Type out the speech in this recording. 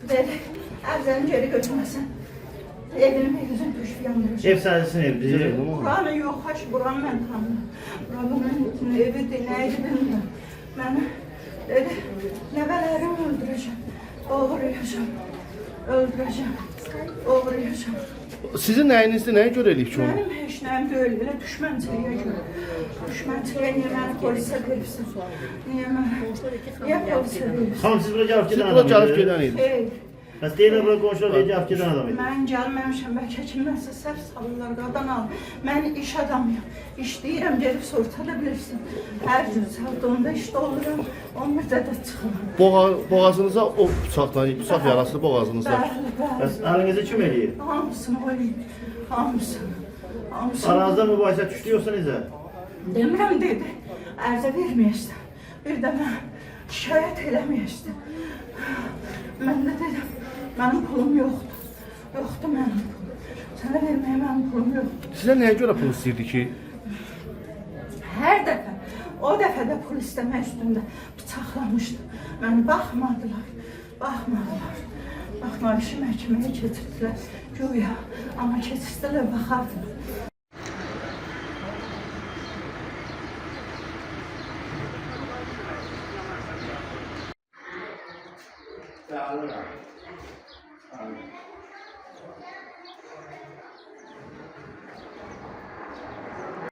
Dedi, ərzəni geri götürməsən. Evini yüzünü düşüp yandıracağım. Ev sahibisinin evi, bizim evi mi? Buranı yok, haş buranı ben tanımıyorum. Buranın evidir, neydi bilmiyorum. Ben dedi, nəvələrimi öldüreceğim, doğrayacağım, öldüreceğim, doğrayacağım. Sizin nəyinizdir, nəyə görə eləyib ki onu? Benim heç nəyim deyil, elə düşmənçiliyə görə. Düşmənçiliyə niyə məni polisə veribsin? Niyə polisə veribsin? Tamam, siz buraya gelip Siz giden bura adam gəlib idi. gedən idi. Ey, Bəs deyirlər bura qonşular deyir, gelip giden adam idi. mən gəlməmişəm, bəlkə kimlərsə səhv salırlar, qadan al. Mən iş adamıyım, işləyirəm, gelib sorta da bilirsin. Hər gün saat 10-da işdə oluram, 11-də də çıxıram. Boğazınıza o bıçaqla, bıçaq yarası boğazınıza. Bəli, bəli. Bəs əlinizi kim eləyir? Hamısını oynayın, hamısını. Hamısını. Aranızda mübahisə düşdü yoxsa necə? Demirəm dedi, ərzə verməyəsən. Bir də mən şikayət eləməyəsən. Mən də dedim, mənim pulum yoxdur. Yoxdur mənim pulum. Sənə verməyə mənim pulum yoxdur. Sizə nəyə görə pul istəyirdi ki? Hər dəfə, o dəfə də pul istəmək üstündə bıçaqlamışdı. Məni baxmadılar, baxmadılar. Baxmadı, işi məhkəməyə keçirdilər. Güya, amma keçirdilər, baxardılar. Sağ olun.